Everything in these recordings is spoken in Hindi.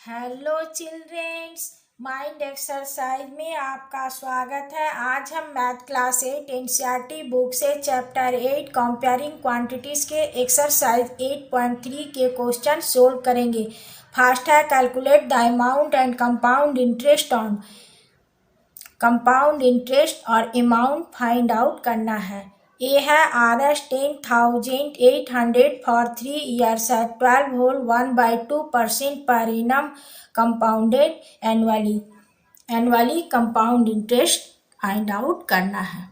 हेलो चिल्ड्रेन्स, माइंड एक्सरसाइज में आपका स्वागत है। आज हम मैथ क्लास 8 एनसीईआरटी बुक से चैप्टर 8 कंपेयरिंग क्वांटिटीज के एक्सरसाइज 8.3 के क्वेश्चन सोल्व करेंगे। फर्स्ट है calculate the amount and compound interest और अमाउंट फाइंड आउट करना है। ए है RS 10,800 for 3 years at 12 whole 1/2% per annum compounded annually compound interest find out करना है।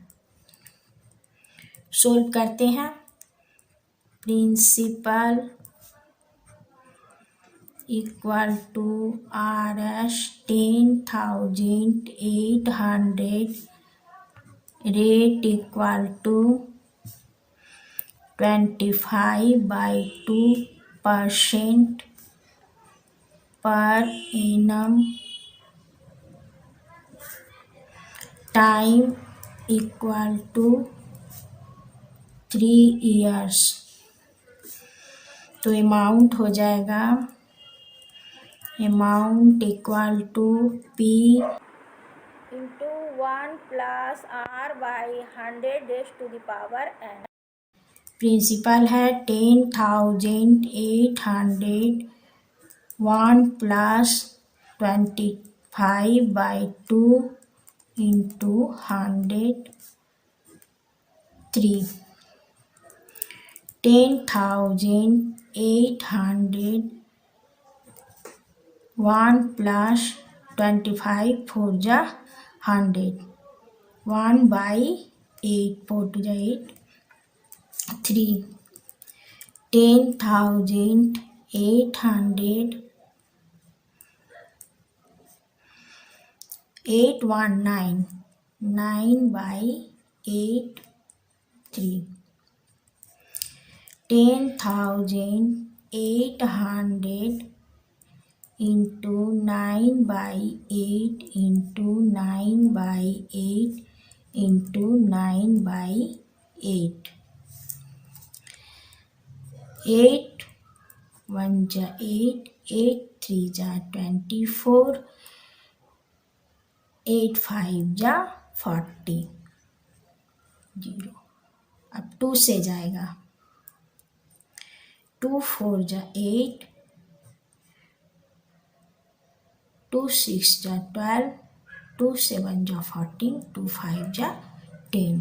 सोल्व करते हैं। Principal equal to RS 10,800 rate equal to 25/2% per annum, time equal to 3 years। तो अमाउंट हो जाएगा amount equal to P into 1 plus R by 100⁻n। Principal है 10,800 1 plus 25/2 into 100 3। 10,800 1 plus 25 4 जा 100 1/8 4 to 8 3। 10,800 819 9/8 3। 10,800 into 9/8 into 9/8 into 9/8 8 1 जा 8 8 3 जा 24 8 5 जा 40 0। अब 2 से जाएगा 2 4 जा 8 2 6 जा 12 2 7 जा 14 2 5 जा 10।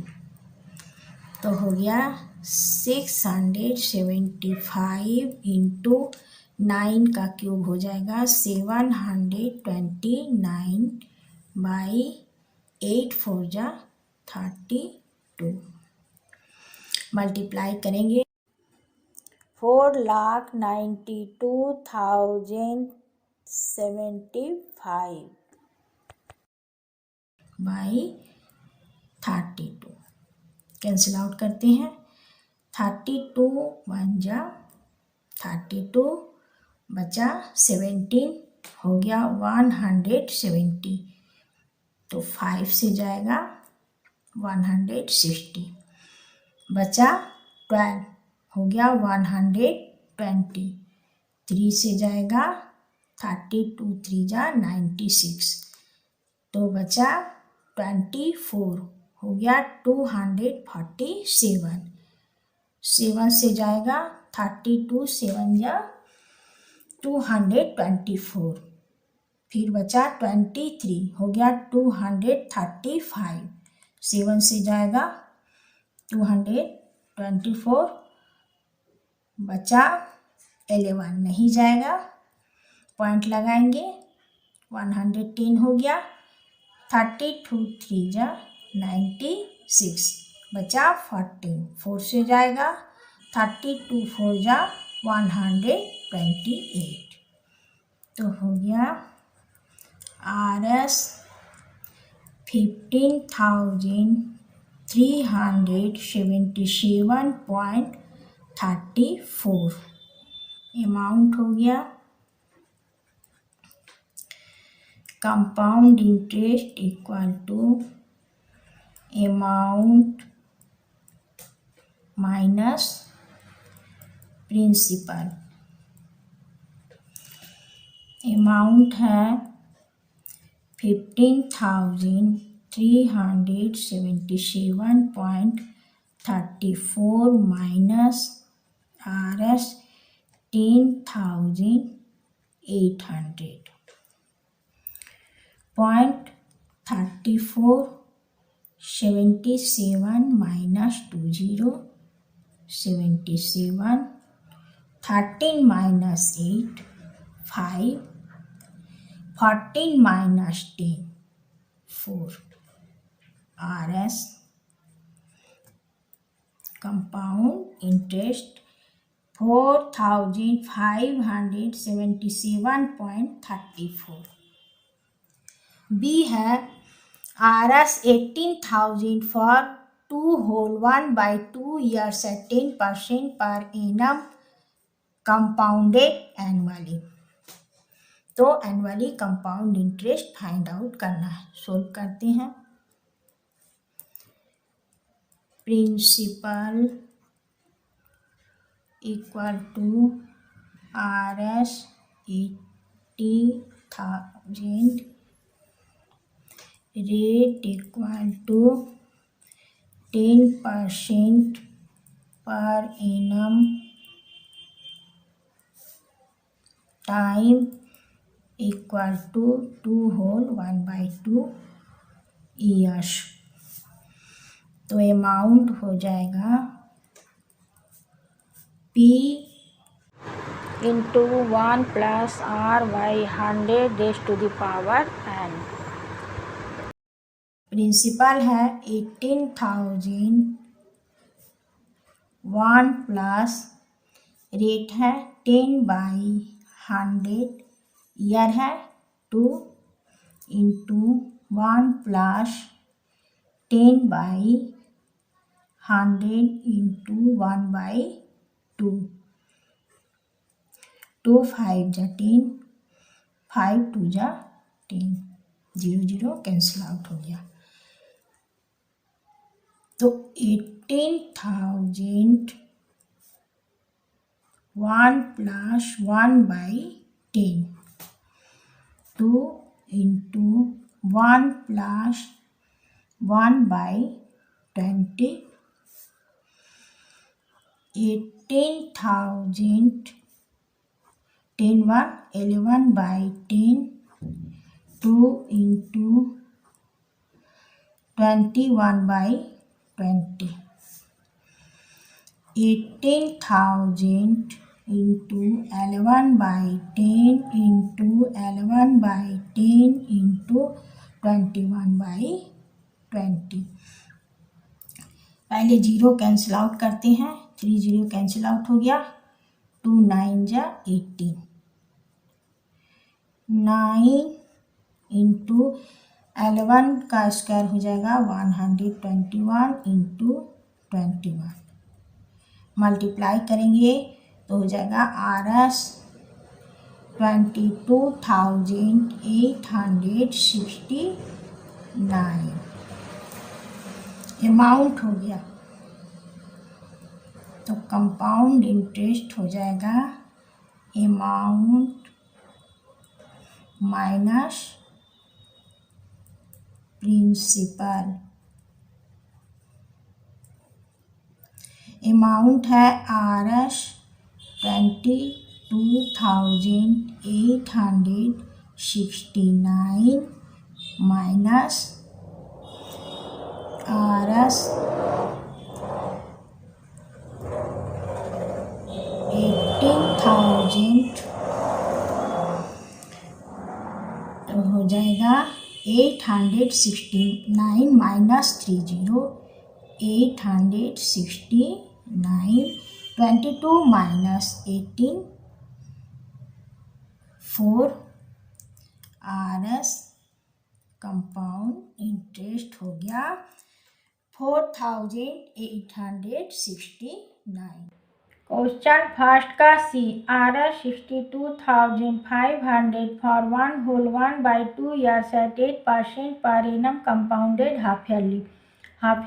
तो हो गया 675 इंटू 9 का क्यूब हो जाएगा 729/8 4 जा 32। मल्टीप्लाई करेंगे 4,92,075 बाई 32। कैंसिल आउट करते हैं 32 1 जा 32 बचा 17 हो गया 170। तो 5 से जाएगा 160 बचा 12 हो गया 120। 3 से जाएगा 32 3 जा 96 तो बचा 24 हो गया 247। 7 से जाएगा 32 7 जा 224 फिर बचा 23 हो गया 235। 7 से जाएगा 224 बचा 11 नहीं जाएगा पॉइंट लगाएंगे 110 हो गया 32 3 जा 96 बचा 14। 4 से जाएगा 32 4 जा 128। तो हो गया RS 15,377.34 अमाउंट हो गया। Compound interest equal to amount minus principal. Amount है 15,377.34 minus RS 10,800. 0.3477 minus 20 77 13 minus 8 5 14 minus 10 4 RS compound interest 4,577.34. B है RS 18,000 for 2 whole 1/2 years at 10% per annum compounded annually. तो annually compound interest find out करना है। सोल्व करते हैं। Principal equal to RS 80,000 rate equal to 10% per annum time equal to 2 whole 1/2 years. तो अमाउंट हो जाएगा P into 1 plus R/100 raise to the power n। Principal है 18,000 1 प्लस रेट है 10/100 ईयर है 2 इंटू 1 प्लस 10/100 इंटू 1/2 2 5 जा 10 5 2 जा 10 0 0 कैंसिल आउट हो गया। तो 18,000 1 plus 1/10 2 into 1 plus 1/20 18,000 10 1 11/10 2 into 21/20 18,000 into 11/10 into 11/10 into 21/20। पहले 0 कैंसिल आउट करते हैं। 3 0 कैंसिल आउट हो गया। 2 9 जा 18 9 इंटू 11 का स्क्वायर हो जाएगा 121 इंटू 21 मल्टीप्लाई करेंगे तो हो जाएगा RS 22,869 अमाउंट हो गया। तो कंपाउंड इंटरेस्ट हो जाएगा अमाउंट माइनस प्रिंसिपल। अमाउंट है RS 22,869 माइनस RS 18,000 तो हो जाएगा 869 minus 30 869 22 minus 18 4 RS compound interest हो गया 4,869। क्वेश्चन फर्स्ट का सी RS 62,500 for 1 whole 1/2 years at 8% per annum compounded half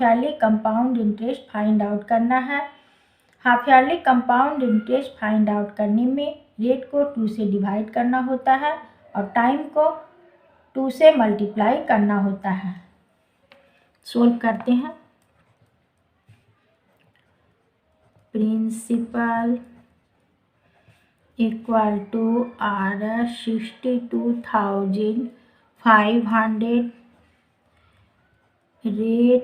yearly compound interest find out करना है। Half yearly compound interest find out करने में रेट को 2 से डिवाइड करना होता है। और टाइम को 2 से मल्टीप्लाई करना होता है। सोल्व करते हैं। Principal equal to RS 62,500, rate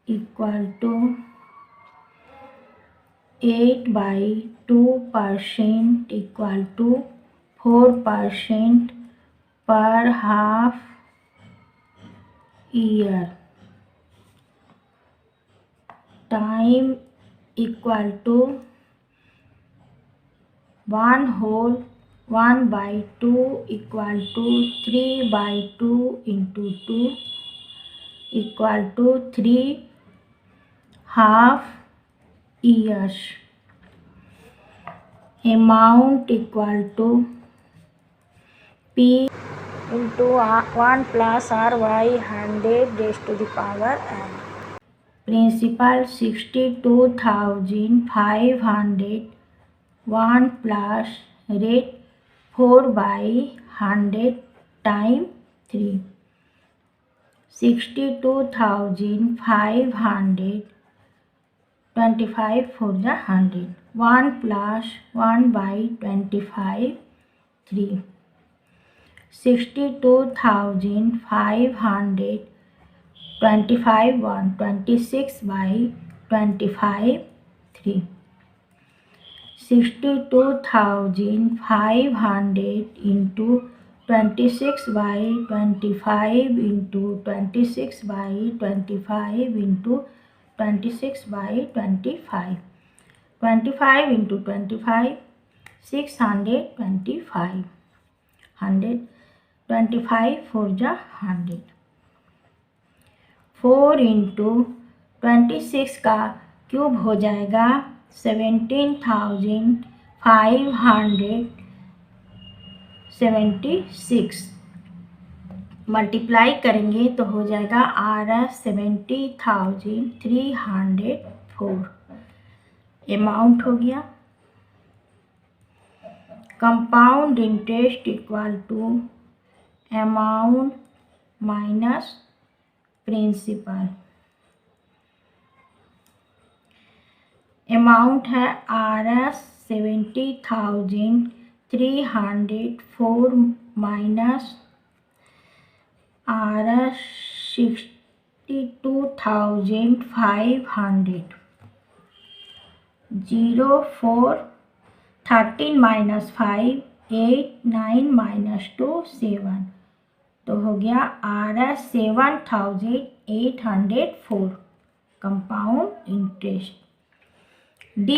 equal to 8/2% equal to 4% per half year, time equal to 1/2 equal to 3/2 into 2 equal to 3 half years. Amount equal to P into 1 plus RY 100 raised to the power n. Principal 62,500, 1 plus rate 4/100 time 3. 62,500, 25 for the 100, 1 plus 1/25, 3. 62,500, 25 1, 26/25, 3. 62,500 into 26/25 into 26/25 into 26/25, 25 into 25, 625, 100, 25 for the 100, 4 into 26 का क्यूब हो जाएगा 17,576, मल्टीप्लाई करेंगे तो हो जाएगा RS 70,304, अमाउंट हो गया। Compound interest equal to amount minus principal. Amount है RS 70,304 minus RS 62,500, 0 4 13 minus 5 8 9 minus 2 7, तो हो गया RS 7,804 compound interest. D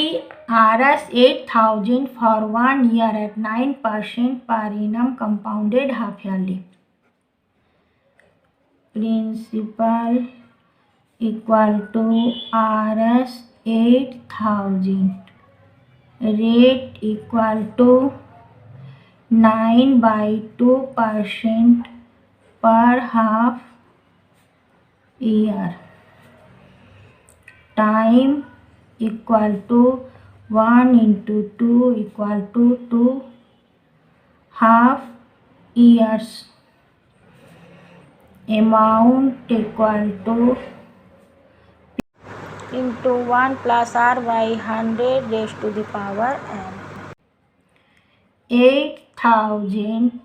RS 8,000 for 1 year at 9% per annum compounded half yearly. Principal equal to RS 8,000, rate equal to 9/2% per half year, time equal to 1 into 2 equal to 2 half years, amount equal to into 1 plus R/100 raised to the power n. 8,000,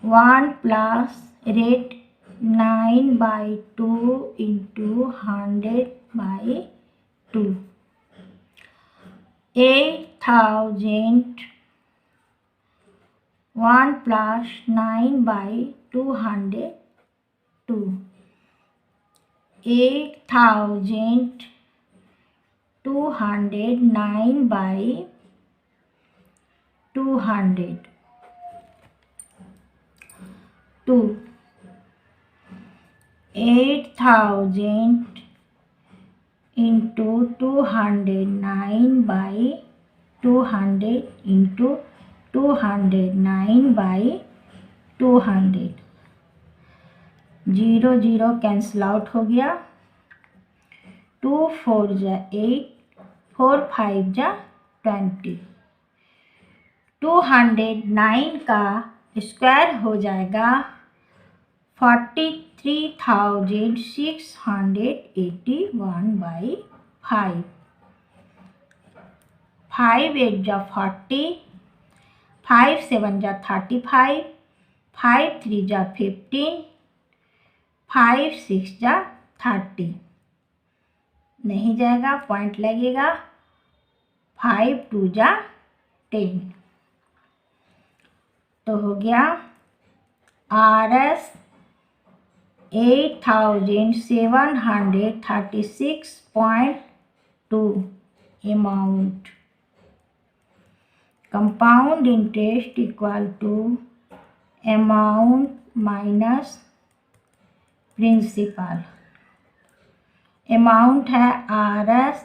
1 plus rate 9/2 into 100/2, 8,000, 1 plus 9/200, 2, 8,200, 9/200, 2, 8,000 into 200, 9/200 into 200, 9/200, 0 0 cancel out हो गया, 2 4 जा 8, 4 5 जा 20, 209 का स्क्वायर हो जाएगा 43,681/5। 5 8 जा 40, 5 7 जा 35, 5 3 जा 15, 5 6 जा 30। नहीं जाएगा, पॉइंट लगेगा। 5 2 जा 10। तो हो गया RS 8736.2 amount. Compound interest equal to amount minus principal. Amount है RS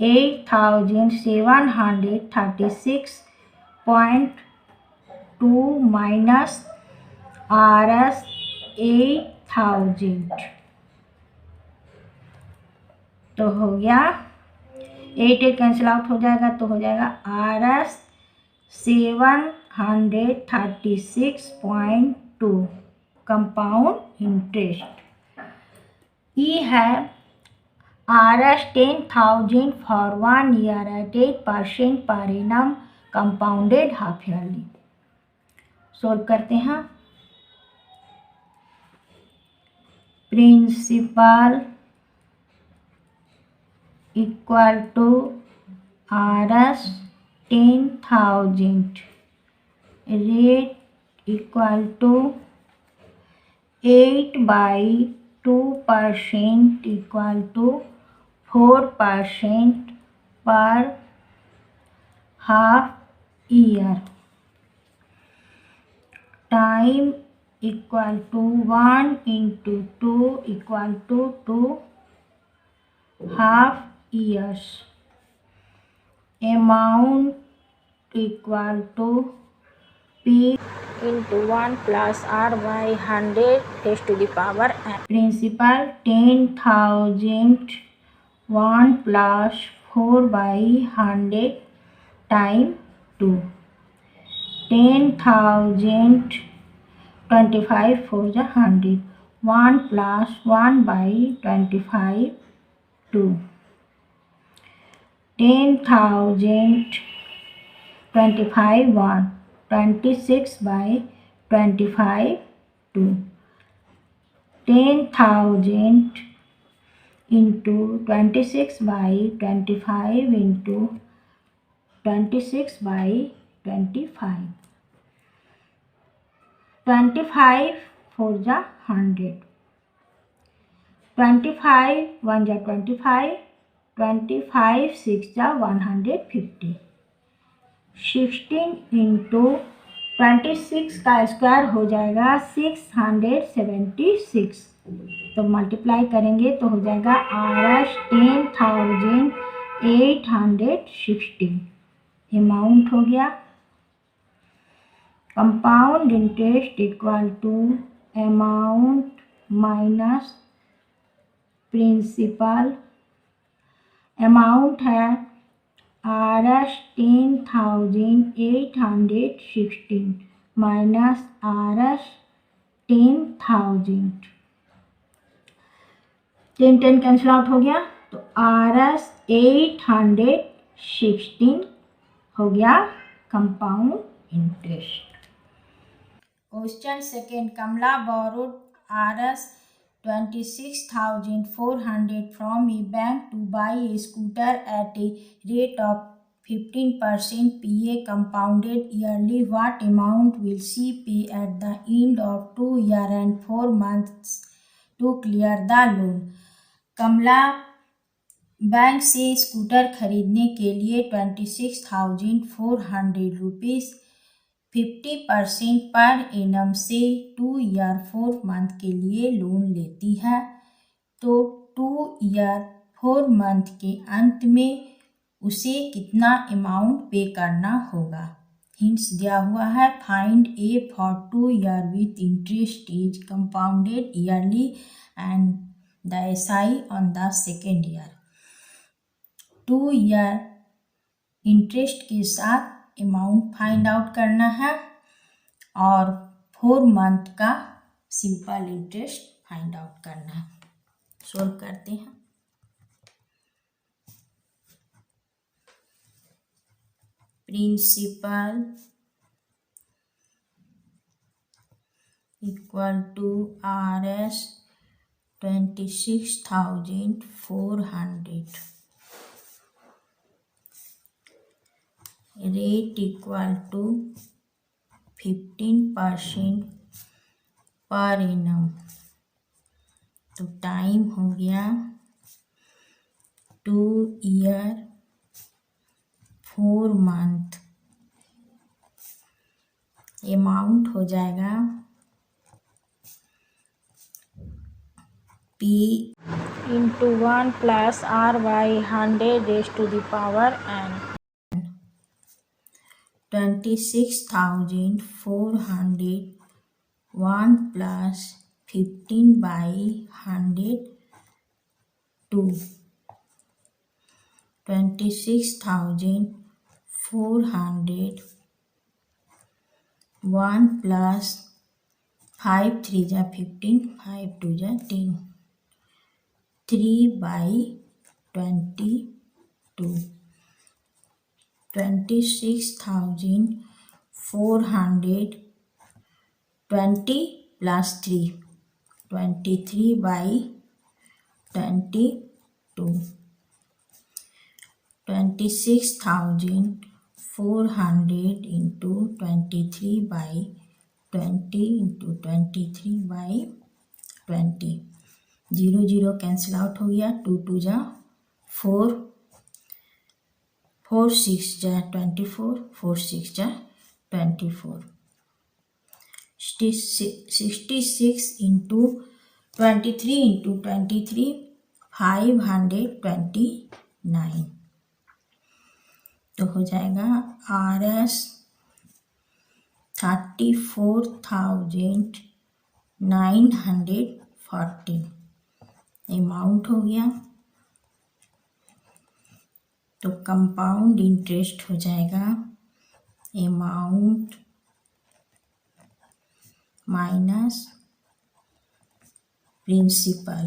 8736.2 minus RS 8000। तो हो गया 8 कैंसिल आउट हो जाएगा, तो हो जाएगा RS 736.2 कंपाउंड इंटरेस्ट। ई है RS 10,000 for 1 year at 8% per annum compounded half yearly। Solve करते हैं। Principal equal to RS 10,000, rate equal to 8/2% equal to 4% per half year. Time equal to 1 into 2 equal to 2 half years. Amount equal to P into 1 plus R/100 raised to the power n। Principal 10,000 1 plus 4/100 time 2। 10,000 25 4 जा 100, 1 plus 1/25 2। 10,000 25 1 26/25 2। 10,000 into 26/25 into 26/25। 25 4 जा 100, 25 1 जा 25, 25 6 जा 150। 16 into 26 का स्क्वायर हो जाएगा 676। तो मल्टीप्लाई करेंगे तो हो जाएगा RS 10,816। अमाउंट हो गया। Compound interest equal to amount minus principal. Amount है RS 10,816 minus RS 10,000। 10 cancel out हो गया, तो RS 816 हो गया compound interest. Question second, Kamala borrowed RS 26,400 from a bank to buy a scooter at a rate of 15% PA compounded yearly. What amount will she pay at the end of 2 years and 4 months to clear the loan? Kamla bank से स्कूटर खरीदने के लिए 26,400 रुपीज़ 50% पर एनम से 2 ईयर 4 मंथ के लिए लोन लेती है। तो 2 ईयर 4 मंथ के अंत में उसे कितना अमाउंट पे करना होगा। हिंट्स दिया हुआ है। Find A for 2 year with interest is compounded yearly and the SI on the second year. 2 year interest के साथ अमाउंट फाइंड आउट करना है और 4 मंथ का सिंपल इंटरेस्ट फाइंड आउट करना है। सोल्व करते हैं। Principal equal to RS 26,400, rate equal to 15% per annum, तो टाइम हो गया 2 ईयर 4 मंथ। अमाउंट हो जाएगा P into 1 plus R by 100 raised to the power n। 26,400 1 plus 15 by 100 2। 26,400 1 plus 5 3 जा 15, 5 2 जा 10, 3 by 22। 26,400 20 plus 3 23 by 22। 26,400 into 23 by 20 into 23 by 20, 0 0 cancel out हो गया, 2 2 जा 4, 4 6 जा 24, 4 6 जा 24। 66 into 23 into 23 529, तो हो जाएगा RS 34,914 अमाउंट हो गया। तो कंपाउंड इंटरेस्ट हो जाएगा अमाउंट माइनस प्रिंसिपल।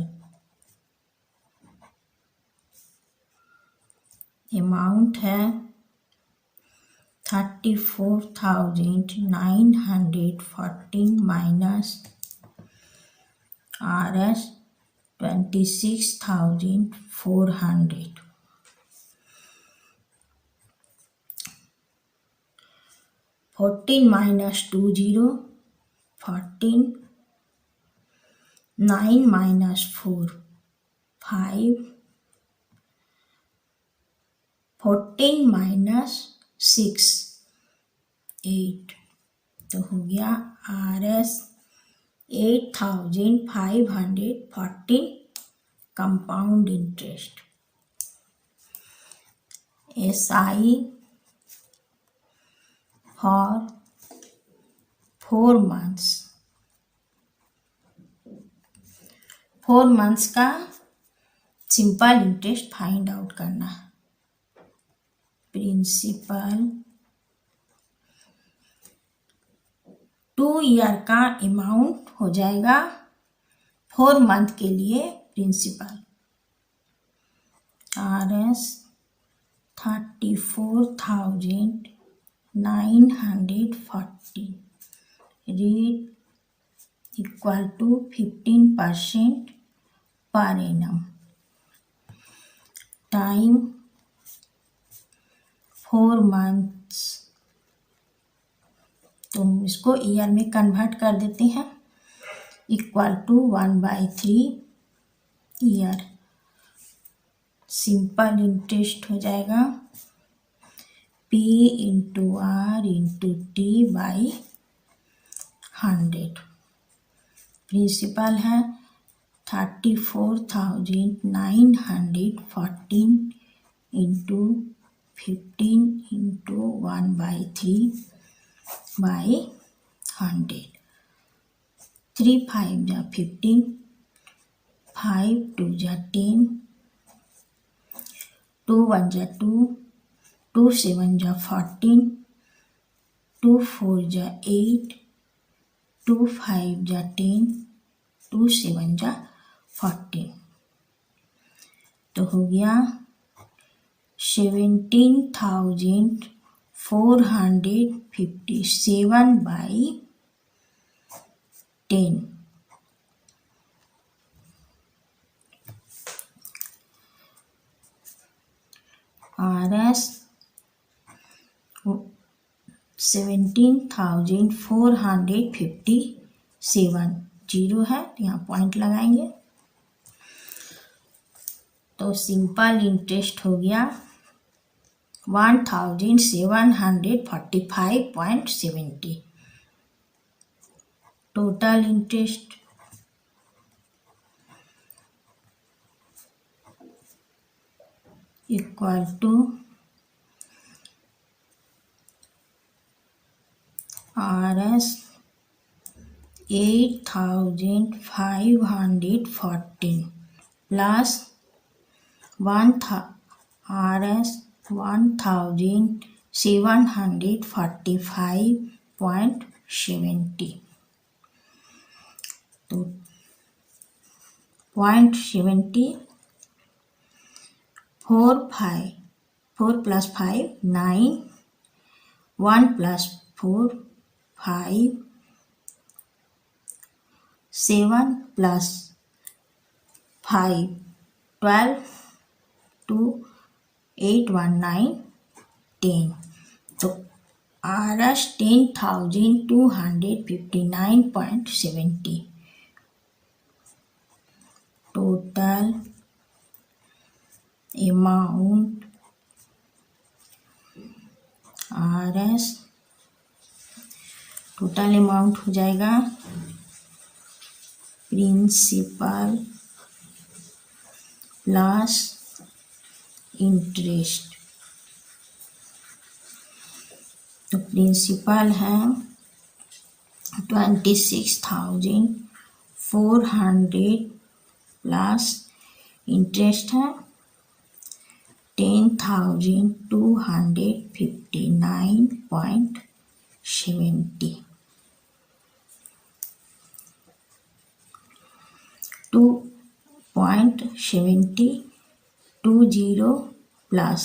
अमाउंट है 34,914 minus RS 26,400। 14 minus 2 0, 14, 9 minus 4 5, 14 minus 6 8, तो हो गया RS 8,514 compound interest. SI for 4 months, 4 months का सिंपल इंटरेस्ट फाइंड आउट करना है। प्रिंसिपल 2 ईयर का अमाउंट हो जाएगा 4 मंथ के लिए principal RS 34,940, rate equal to 15% per annum, time 4 months. तो इसको ईयर में कन्वर्ट कर देते हैं, equal to 1/3 year. Simple interest हो जाएगा P into R into T by 100। Principal है 34,914 into 15 into 1/3 by 100। 3 5 जा 15, 5 2 जा 10, 2 1 जा 2, 2 7 जा 14, 2 4 जा 8, 2 5 जा 10, 2 7 जा 14, तो हो गया 17,457 by 10। RS 17,457, जीरो है तो यहाँ पॉइंट लगाएंगे, तो सिंपल इंटरेस्ट हो गया 1745.70। Total interest equal to RS 8,514 plus RS 1745.70, तो 0.70, 4 plus 5 9, 1 plus 4 5, 7 plus 5 12, 2 8 1 9 10, तो RS 10,259.70। Total amount RS, total amount हो जाएगा प्रिंसिपल प्लस इंटरेस्ट, तो प्रिंसिपल है 26,400 प्लस इंटरेस्ट है 10,259.70। 2.70 20 प्लस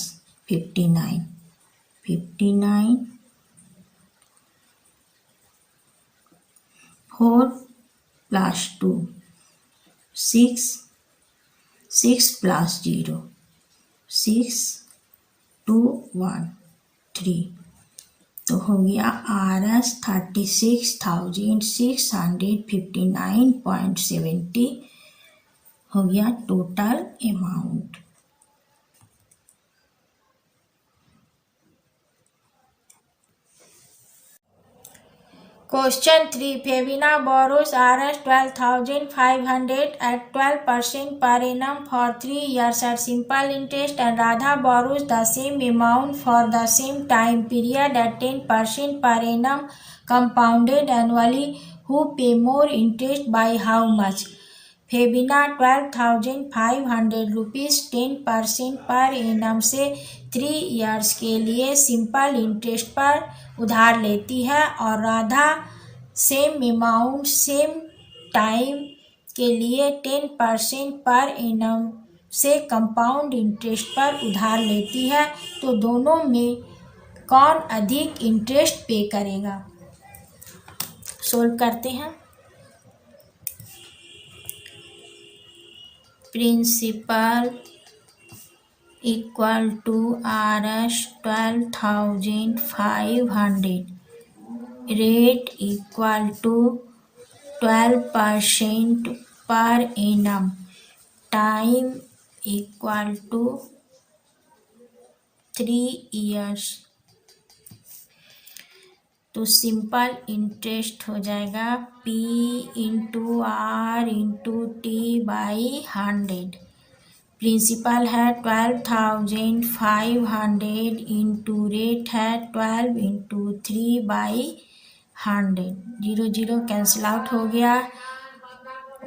59 4 plus 2 6 plus 0 6 2 1 3, तो हो गया RS 36,659.70 हो गया total amount. Question 3. Fevina borrows Rs 12,500 at 12% per annum for 3 years at simple interest, and Radha borrows the same amount for the same time period at 10% per annum compounded annually. Who pay more interest by how much? Febina 12,500 rupees 10% per annum से 3 इयर्स के लिए सिंपल इंटरेस्ट पर उधार लेती है, और Radha same amount same time के लिए 10% पर एनम से कंपाउंड इंटरेस्ट पर उधार लेती है, तो दोनों में कौन अधिक इंटरेस्ट पे करेगा? सोल्व करते हैं। Principal equal to RS 12,500, rate equal to 12% per annum, time equal to 3 years, तो सिंपल इंटरेस्ट हो जाएगा P into R into T by 100। Principal है 12,500 इंटू रेट है 12 इंटू 3 बाई 100, 0 0 कैंसिल आउट हो गया।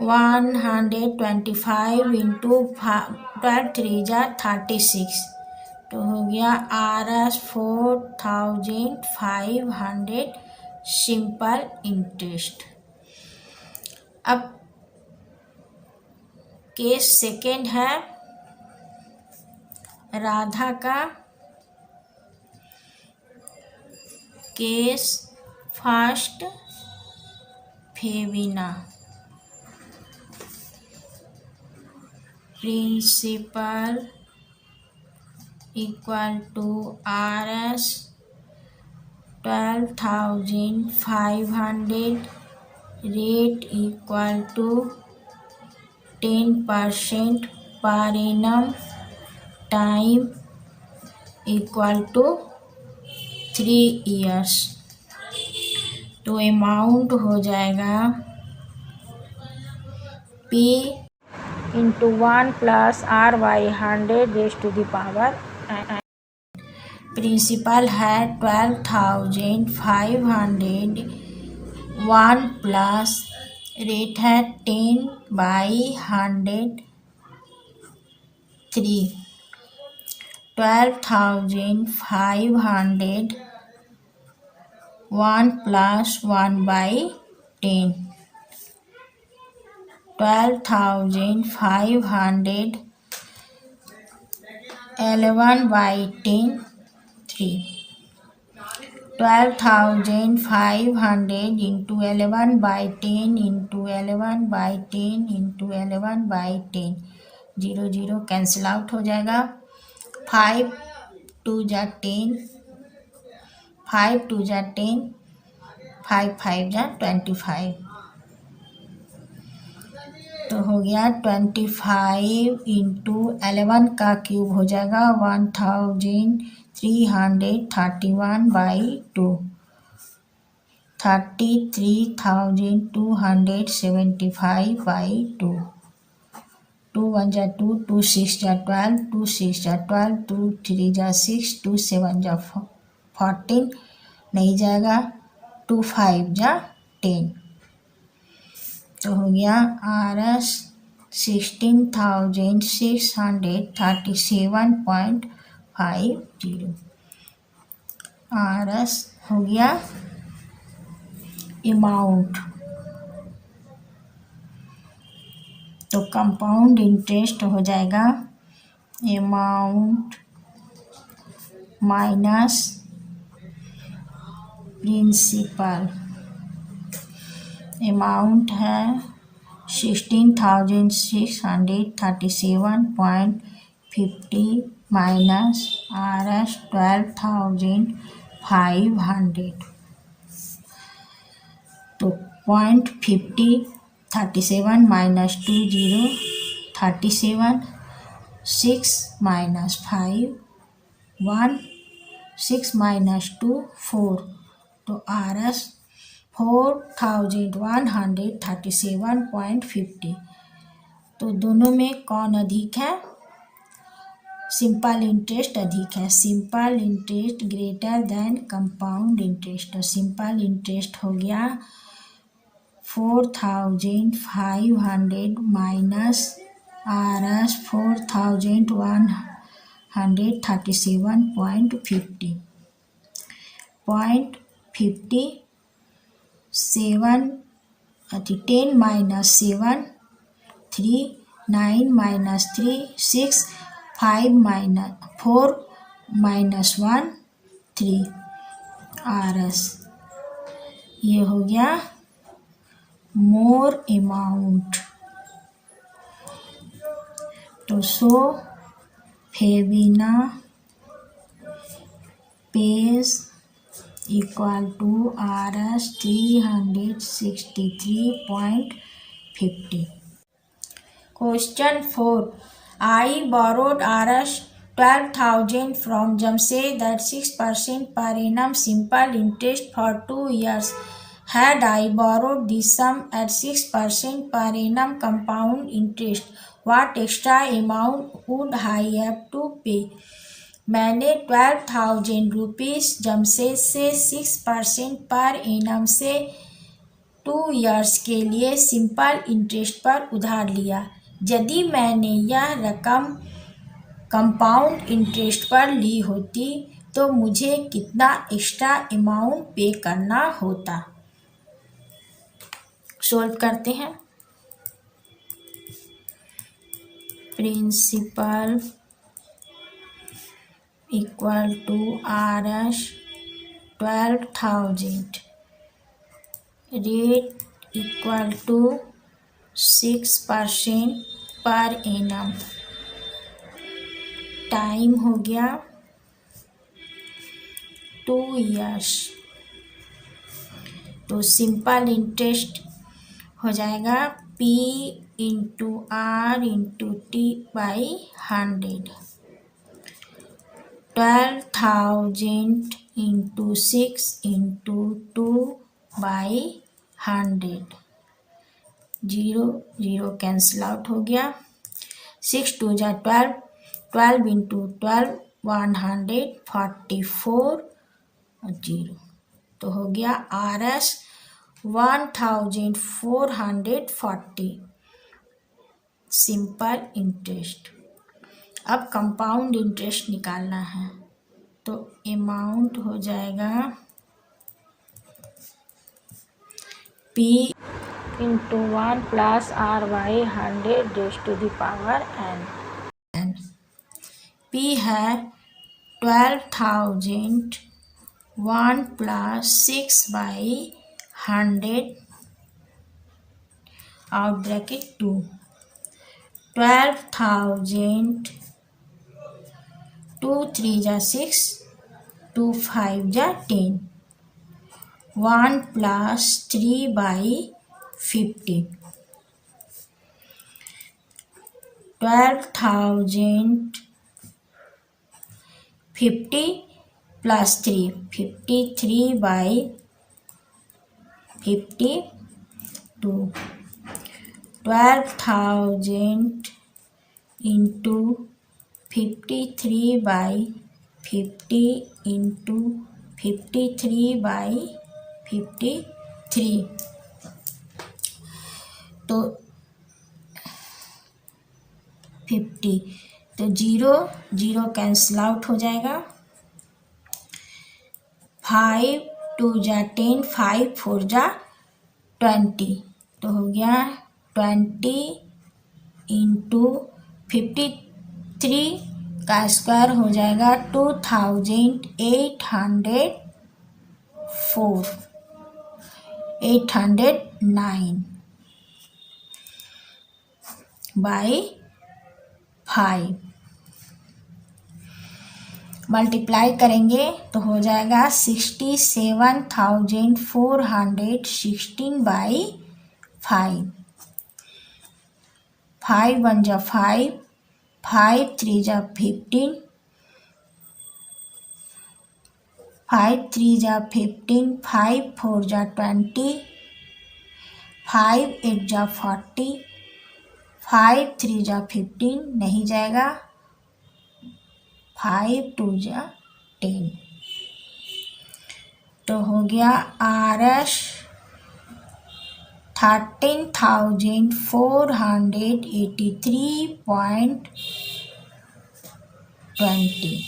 125 इंटू 12 3 जा 36, तो हो गया Rs 4500 सिंपल इंटरेस्ट। अब केस सेकेंड है राधा का, case first Febina. Principal equal to Rs 12,500, rate equal to 10% per annum, time equal to 3 years। तो अमाउंट हो जाएगा P into 1 plus R/100 raise to the power. Principal है 12,500, 1 प्लस रेट है 10/100, 3। 12,500, 1 plus 1/10, 12,500, 11/10, 3। 12,500 into 11/10 into 11/10 into 11/10, 0 0 cancel out हो जाएगा। 5 2 जा 10, 5 2 जा 10, 5 5 जा 25। तो हो गया 25 इंटू 11 का क्यूब हो जाएगा 1331/2, 33,275/2। 2 1 जा 2, 2 6 जा 12, 2 6 जा 12, 2 3 जा 6, 2 7 जा 14, नहीं जाएगा, 2 5 जा 10। तो हो गया Rs 16,637.50। Rs हो गया अमाउंट। तो कंपाउंड इंटरेस्ट हो जाएगा अमाउंट माइनस प्रिंसिपल। अमाउंट है 16,637.50 माइनस Rs 12,500। तो 0.50, 37 माइनस 2 0, 37, 6 माइनस 5 1, 6 माइनस 2 4। तो Rs 4,137.50। तो दोनों में कौन अधिक है? सिंपल इंटरेस्ट अधिक है। Simple interest greater than compound interest. तो सिंपल इंटरेस्ट हो गया 4,500 minus Rs 4,137.50, 0.57, 10 minus 7, 3, 9 minus 3, 6, 5 minus 4 minus 1, 3 Rs। ये हो गया मोर अमाउंट। तो सो फेबिना पेज equal to Rs 363.50। Question 4. I borrowed Rs 12,000 from Jamshed at 6% per annum simple interest for 2 years. Had I borrowed this sum at 6% per annum compound interest, what extra amount would I have to pay? मैंने 12,000 रुपीज़ जमशेद से 6% पर एनम से 2 years के लिए सिंपल इंटरेस्ट पर उधार लिया। यदि मैंने यह रकम कंपाउंड इंटरेस्ट पर ली होती तो मुझे कितना एक्स्ट्रा अमाउंट पे करना होता। सॉल्व करते हैं। Principal equal to RS 12,000, rate equal to 6% per annum, time हो गया 2 years। तो सिंपल इंटरेस्ट हो जाएगा P into R into T by 100। 12,000 into 6 into 2 by 100। 0 0 cancel out हो गया। 6 2 जा 12, 12 इंटू 12 144 और 0। तो हो गया RS 1440 सिंपल इंटरेस्ट। अब कंपाउंड इंटरेस्ट निकालना है तो अमाउंट हो जाएगा P into 1 plus R/100 raise to the power n। P है 12,000, 1 प्लस 6/100 आउट ब्रैकेट 2। 12,000, 2 3 जा 6, 2 5 जा 10, 1 प्लस 3/50। 12,050 प्लस 3 53/52। 12,000 इंटू 53/50 इंटू 53/53 तो 50। तो 0 0 कैंसिल आउट हो जाएगा। 5 2 जा 10, 5 4 जा 20। तो हो गया 20 इंटू 53 का स्क्वायर हो जाएगा 809 बाई 5। मल्टीप्लाई करेंगे तो हो जाएगा 67,416/5। 5 1 जा 5, 5 3 जा 15, 5 3 जा 15, 5 4 जा 20, 5 8 जा 40, 5 3 जा 15 नहीं जाएगा, 5 2 जा 10। तो हो गया RS 13,483.20।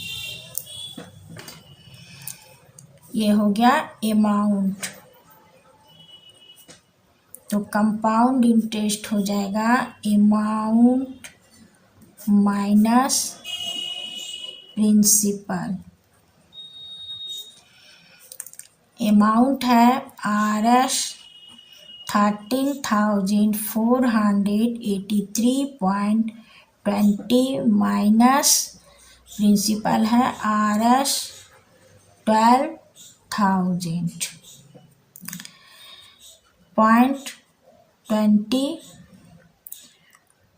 ये हो गया अमाउंट। तो कंपाउंड इंटरेस्ट हो जाएगा अमाउंट माइनस प्रिंसिपल। अमाउंट है RS 13,483.20 माइनस प्रिंसिपल है RS 12,000 .20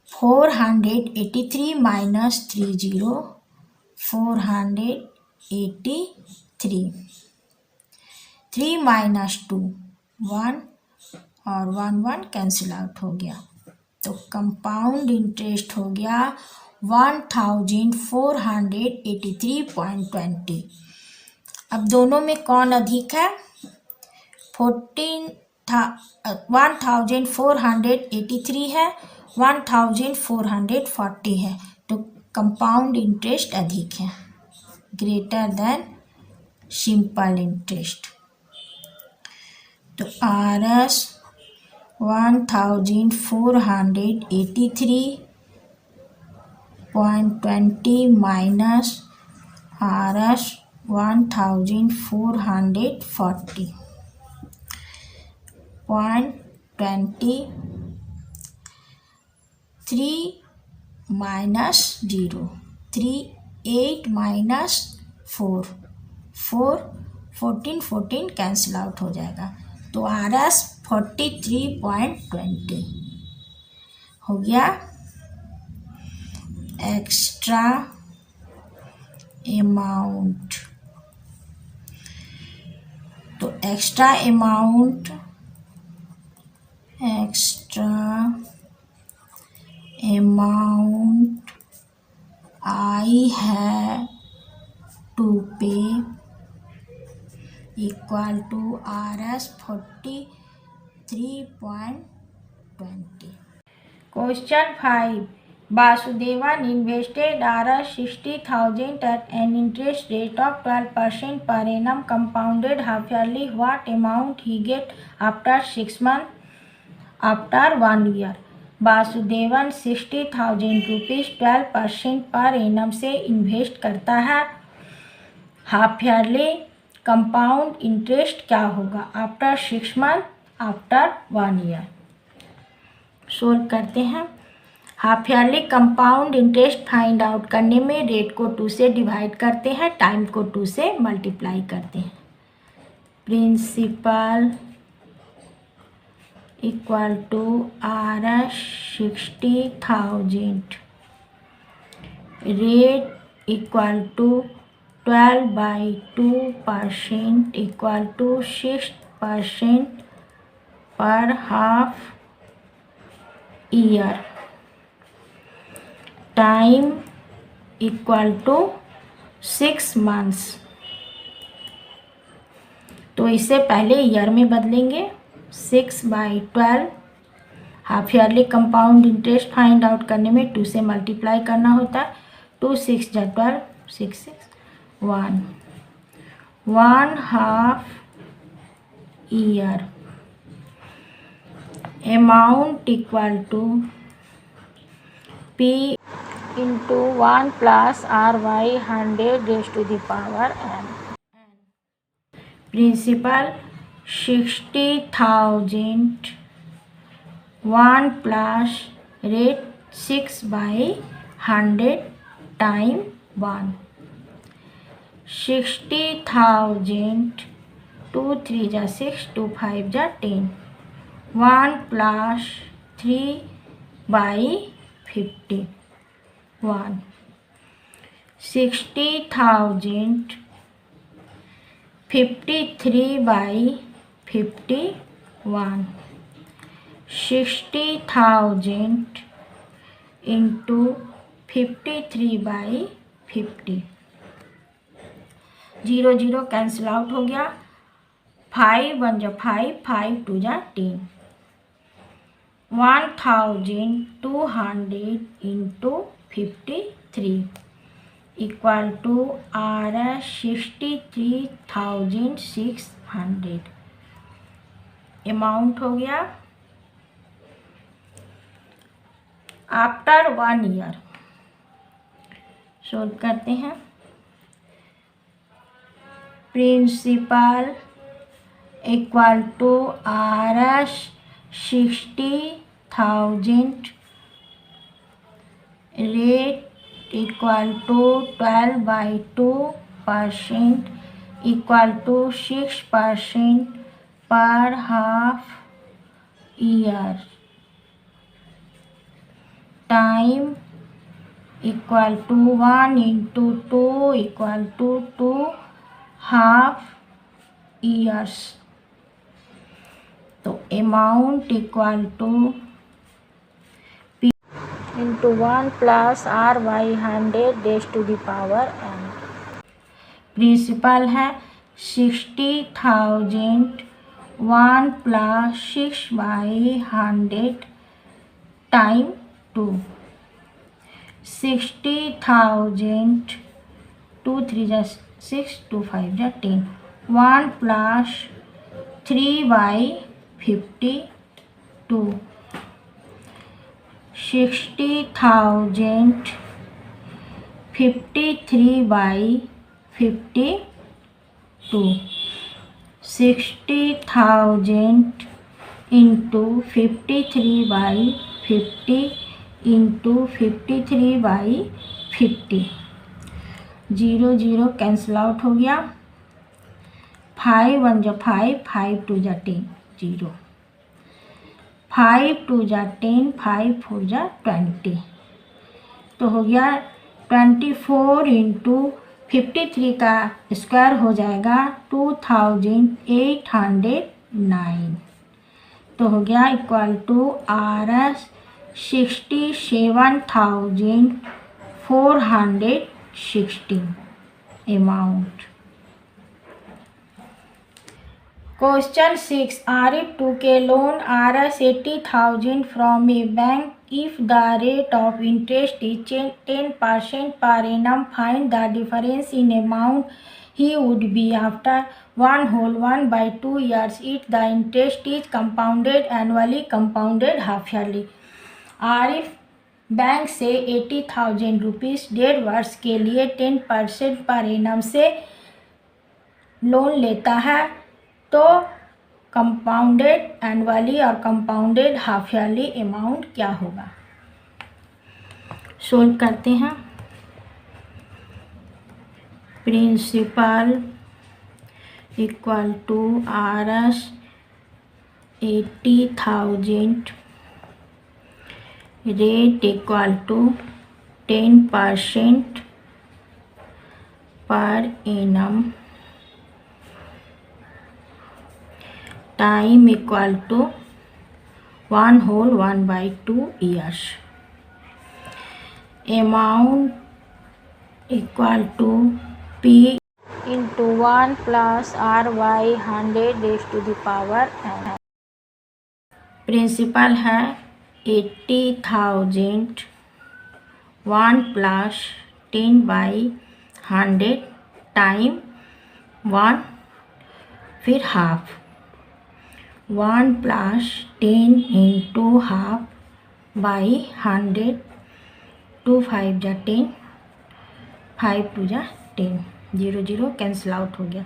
483 माइनस 30 483। 3 माइनस 2 1 और 1 1 कैंसिल आउट हो गया। तो कंपाउंड इंटरेस्ट हो गया 1483.20। अब दोनों में कौन अधिक है? 1483 है, 1440 है। तो कंपाउंड इंटरेस्ट अधिक है, ग्रेटर देन सिंपल इंटरेस्ट। तो RS 1483.20 minus RS 1440.20 3 minus 0 3 8 minus 4 4 14 cancel out हो जाएगा। तो RS 43.20 हो गया। एक्स्ट्रा अमाउंट, तो extra amount I have to pay equal to RS 43.20। Question 5. Vasudevan invested Rs 60,000 at an interest rate of 12% per annum compounded half yearly. What amount he get after 6 months? After 1 year. Vasudevan 60,000 rupees 12% per annum से इन्वेस्ट करता है। हाफ ईयरली कंपाउंड इंटरेस्ट क्या होगा? After 6 month, after 1 year. Solve करते हैं। Half yearly compound interest find out करने में रेट को 2 से डिवाइड करते हैं, टाइम को 2 से मल्टीप्लाई करते हैं। Principal equal to RS 60,000, rate equal to 12/2% equal to 6% पर half year, time equal to 6 months. तो इसे पहले ईयर में बदलेंगे। 6/12 half yearly compound interest find out करने में 2 से मल्टीप्लाई करना होता है। 2 6 जा 12, 6 6 1 half year, amount equal to P into 1 plus RY 100 raised to the power n। Principal 60,000 1 plus rate 6/100 time 1। 60,000 2 3 जा 6 2 5 जा 10 1 प्लस 3/50 1। 60,000 53/51 60,000 इंटू 53/50 0 0 कैंसिल आउट हो गया। 5 1 जा 5 5 2 जा 10 1200 into 53 equal to RS 63,600 amount हो गया। आफ्टर 1 ईयर सोल्व करते हैं। Principal equal to RS 60,000 rate equal to 12/2% equal to 6% पर half year, time equal to 1 into 2 equal to 2 half years. तो amount equal to P into 1 plus RY100 raised to the power n। Principal है 60,000 1 plus 6/100 टाइम 2 60,000 2 3 जा 6 2 5 जा 10 1 plus 3/52 60,000 53/52 60,000 into 53/50 into 53/50 0 0 cancel out हो गया 5 1 जा 5 5 2 जा 10 0 5 2 जा 10 5 4 जा 20 तो हो गया 24 इंटू 53 का स्क्वायर हो जाएगा 2809 तो हो गया equal to RS 67,416 amount. Question 6. Arif took a loan Rs 80,000 from a bank. If the rate of interest is 10% per annum, find the difference in amount he would be after 1/2 years if the interest is compounded annually, compounded half yearly. Arif bank से 80,000 रुपीज़ 1.5 वर्ष के लिए 10% पर एनम से लोन लेता है तो कंपाउंडेड एनुअली और कंपाउंडेड हाफ ईयरली अमाउंट क्या होगा। सोल्व करते हैं। Principal equal to RS 80,000 rate equal to 10% per annum time equal to 1/2 years amount equal to P into 1 plus R/100 n। Principal है 80,000 1 प्लस 10/100 टाइम 1 फिर half 1 plus 10 into half by 100 2 5 जा 10 5 2 जा 10 0 0 कैंसिल आउट हो गया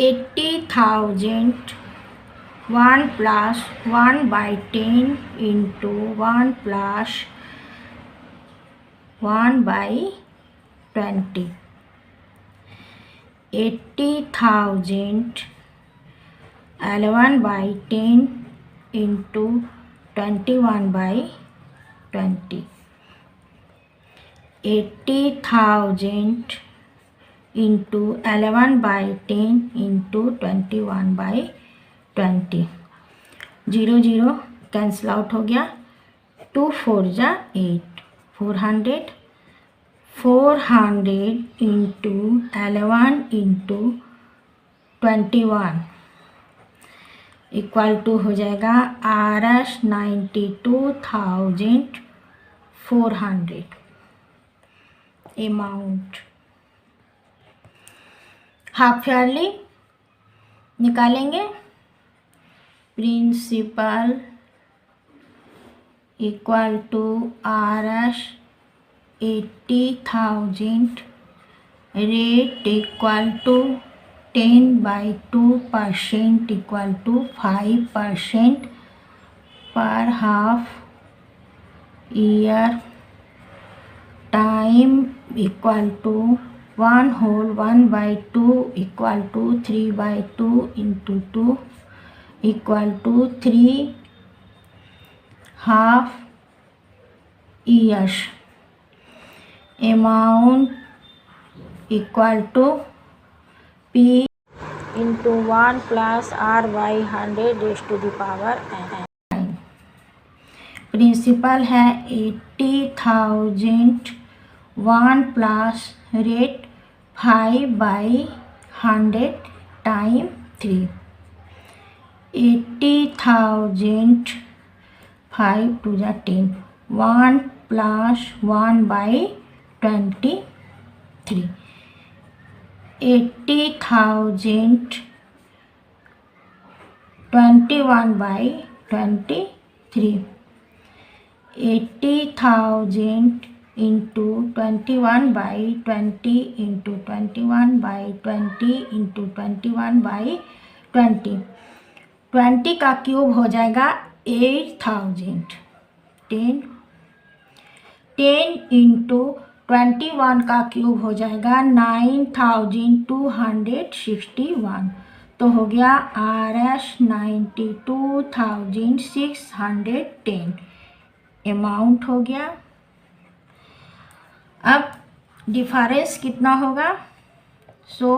80,000 1 plus 1/10 into 1 plus 1/20 80,000 11/10 into 21/20 80,000 into 11/10 into 21/20 0 0 cancel out हो गया 2 4 जा 8 400 इंटू 11 इंटू 21 इक्वल टू हो जाएगा RS 92,400 अमाउंट। हाफ ईयरली निकालेंगे। Principal equal to RS 80,000 rate equal to 10/2% equal to 5% per half year time equal to 1/2 equal to 3/2 into 2 equal to 3 half years amount equal to P into 1 plus R/100 n। Principal है 80,000 1 प्लस रेट 5/100 टाइम 3 80,000 5 2 जा 10 1 plus 1 by 23. 80,000 21 by 23. 80,000 into 21 by 20 into 21 by 20 into 21 by 20. 20 का क्यूब हो जाएगा 8,000. 10 इंटू 21 का क्यूब हो जाएगा 9,261. तो हो गया RS 92,610 अमाउंट हो गया. अब डिफरेंस कितना होगा? So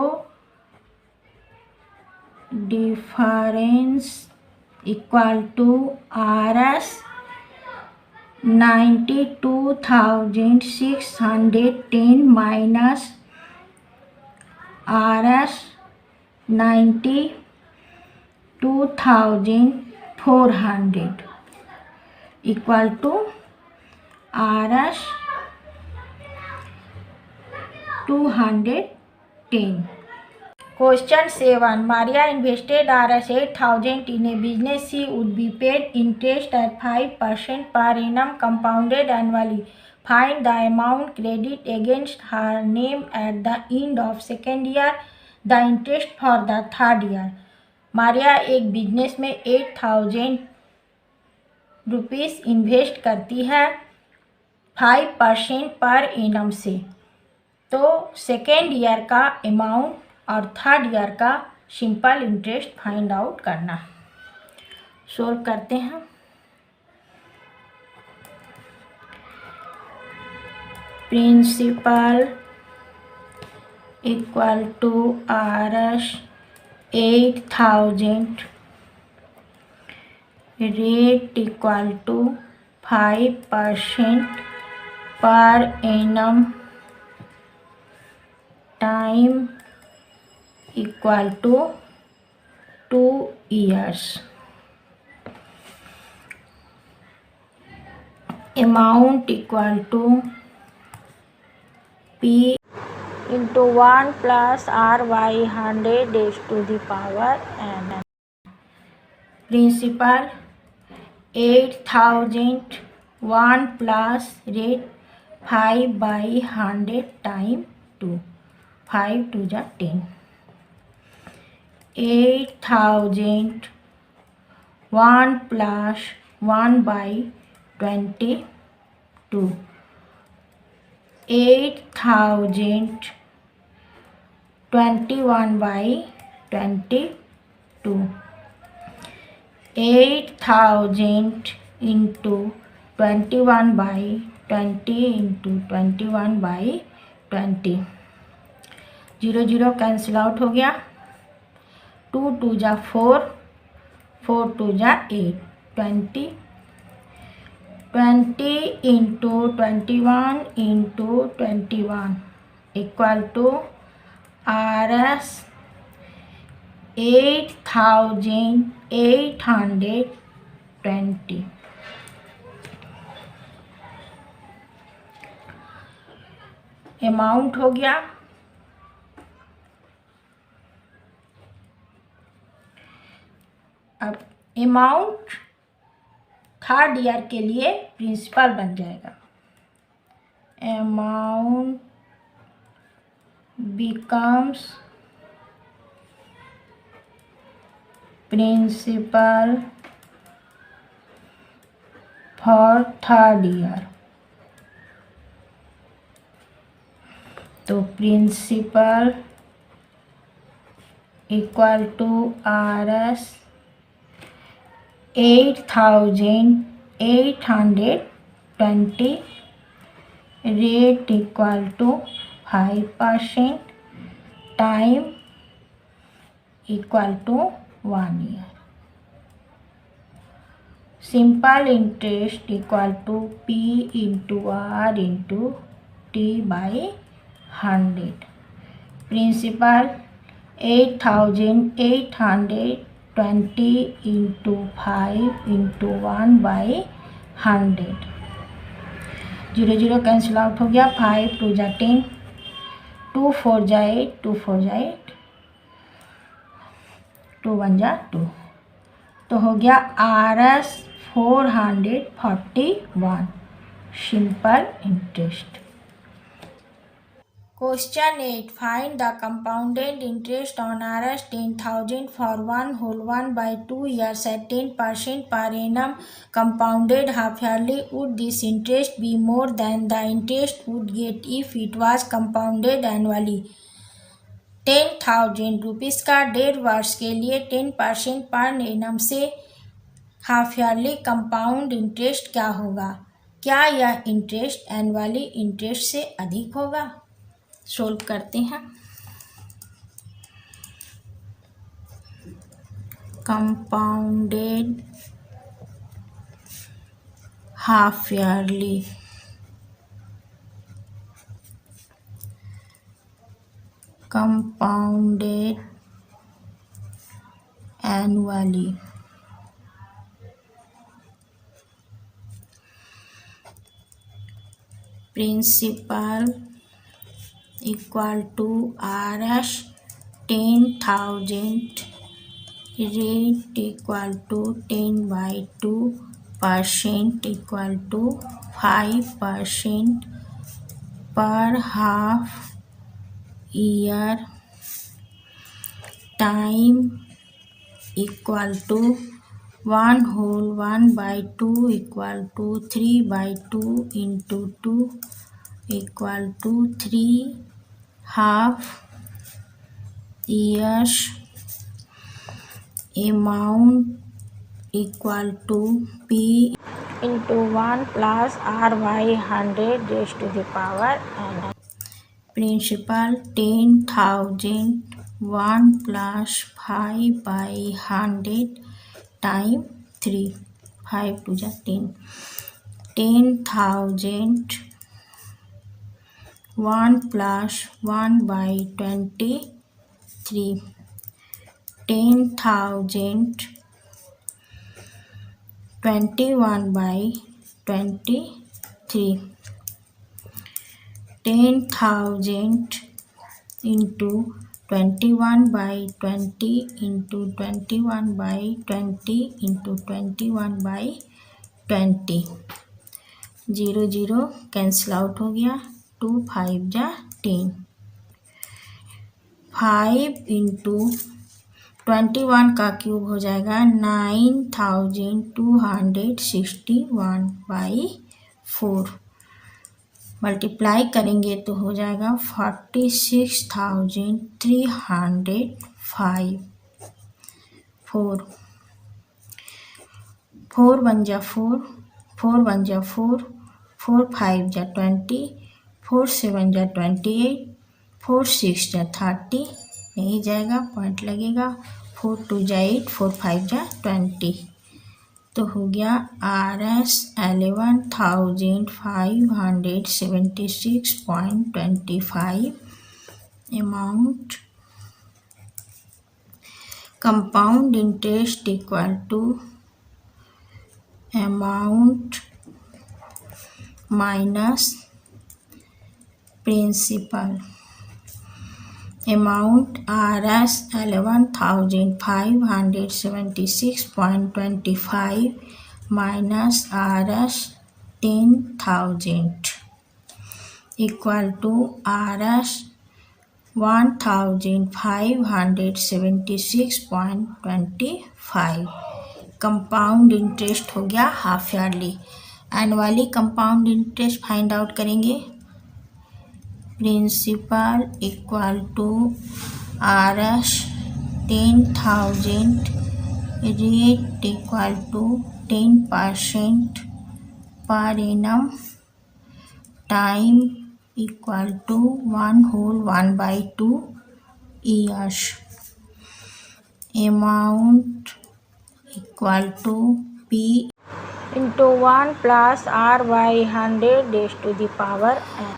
difference equal to RS 92,610 minus RS 92,400 equal to RS 210. Question 7. Maria invested Rs 8,000 in a business. She would be paid interest at 5% per annum compounded annually. Find the amount credited against her name at the end of second year, the interest for the third year. Maria एक बिजनेस में 8,000 रुपीज़ इन्वेस्ट करती है 5% पर एनम से. तो सेकेंड ईयर का अमाउंट और थर्ड ईयर का सिंपल इंटरेस्ट फाइंड आउट करना. सोल्व करते हैं. Principal equal to RS 8,000, rate equal to 5% per annum, time equal to 2 years. Amount equal to P into 1 plus R by 100 raised to the power n. Principal 8,000, 1 plus rate 5 by 100 time 2. 5 to the 10. 8,000, 1 plus 1 by 22. 8,000, 21 by 22. 8,000 into 21 by 20 into 21 by 20. 0 0 cancel out हो गया. 2 2 जा 4, 4 2 जा 8. 20 into 21 into 21 equal to RS 8,820. Amount हो गया. अब अमाउंट थर्ड ईयर के लिए प्रिंसिपल बन जाएगा. Amount becomes principal for third year. तो principal equal to RS 8,820, rate equal to 5%, time equal to 1 year. Simple interest equal to P into R into T by 100. Principal 8,820 into 5 into 1 by 100. 0 0 cancel out हो गया, 5 2 जा 10, 2 4 जा 8, 2 4 जा 8, 2 1 जा 2, तो हो गया RS 441 simple interest. Question 8. Find the compounded interest on Rs 10,000 for 1/2 years at 10% per annum compounded half-yearly. Would this interest be more than the interest would get if it was compounded annually? 10,000 rupees का 1.5 वर्ष के लिए 10% पर एनम से हाफ ईयरली कंपाउंड इंटरेस्ट क्या होगा? क्या यह इंटरेस्ट एनुअली इंटरेस्ट से अधिक होगा? सोल्व करते हैं। Compounded half yearly, compounded annually, principal equal to RS 10,000, rate equal to 10/2%, equal to 5% per half year, time equal to 1/2 equal to 3/2 into 2 equal to 3.5 years, amount equal to P into 1 plus R by 100 raised to the power n. Principal 10,000, 1 plus 5 by 100 time 3, 5 2 जा 10, 10,000 1 plus 1 by 23, 10,000 21 by 23, 10,000 into 21 by 20 into 21 by 20 into 21 by 20, 0 0 cancel out हो गया, 2 5 जा 10, 5 इंटू 21 का क्यूब हो जाएगा 9,261 बाई 4, मल्टीप्लाई करेंगे तो हो जाएगा 46,305, 4 4 1 जा 4, 4 1 जा 4, 4 5 जा 20, 4 7 जा 28, 4 6 जा 30, नहीं जाएगा पॉइंट लगेगा, 4 2 जा 8, 4 5 जा 20, तो हो गया RS 11,576.25 amount, compound interest equal to amount minus principal, amount RS 11,576.25 minus RS 10,000 equal to RS 1,576.25, compound interest हो गया half yearly. Annually compound interest find out करेंगे, principal equal to RS 10,000, rate equal to 10% per annum, time equal to 1/2 years, amount equal to P into 1 plus R by 100 raised to the power n.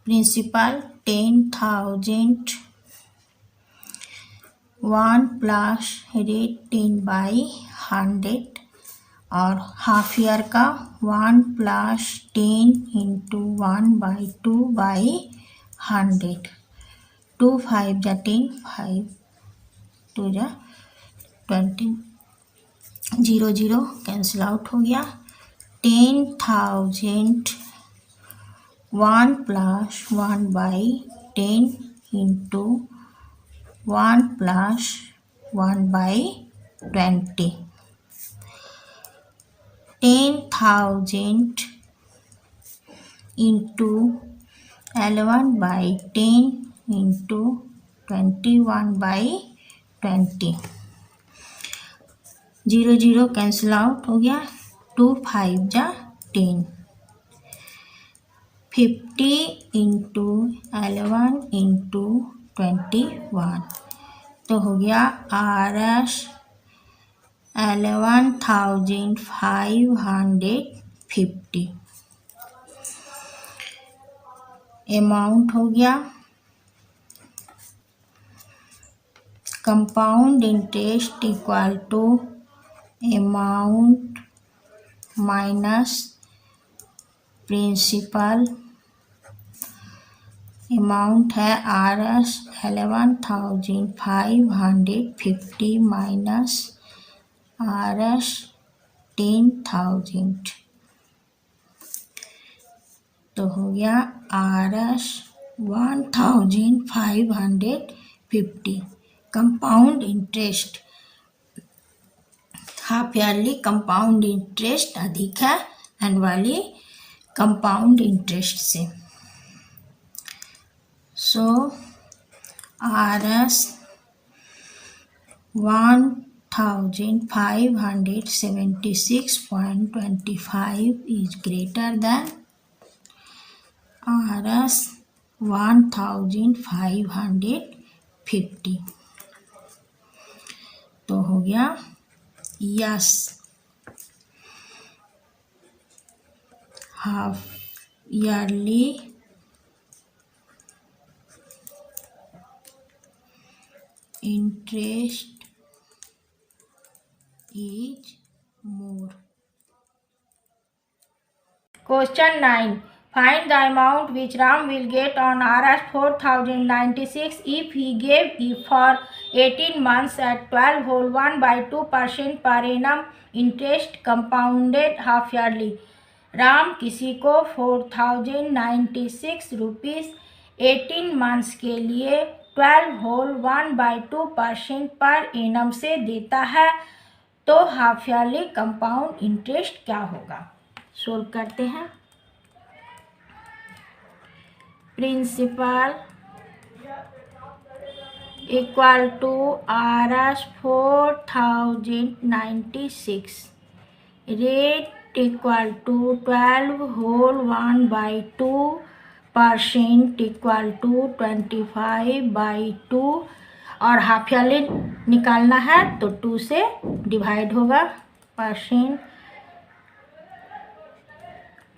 Principal 10,000, 1 plus rate 10/100 और हाफ ईयर का 1 + 10 × 1/2/100। 2 5 जा 10, 5 2 जा 20, 0 0 कैंसिल आउट हो गया। 10,000 1 + 1/10 × 1 + 1/20। 10,000 × 11/10 × 21/20। 0 0 कैंसिल आउट हो गया। 2 5 जा 10। 50 × 11 × 21 तो हो गया RS 11,550। अमाउंट हो गया compound interest equal to amount minus principal. Amount है RS 11,550 माइनस RS 10,000 तो हो गया RS 1,550। Compound interest half yearly compound interest अधिक है एनुअली कंपाउंड इंटरेस्ट से। सो RS 1,576.25 is greater than RS 1,550 तो हो गया yes half yearly interest is more. Question 9. Find the amount which Ram will get on RS 4,096 if he gave it for 18 months at 12 whole 1/2% per annum interest compounded half yearly. Ram किसी को 4,096 रुपीज़ 18 मंथ्स के लिए 12 होल 1/2% पर एनम से देता है तो हाफ ईयरली कंपाउंड इंटरेस्ट क्या होगा। सोल्व करते हैं। Principal equal to RS 4,096 rate equal to 12 whole 1/2% equal to 25/2 और हाफ ईयरली निकालना है तो 2 से डिवाइड होगा percent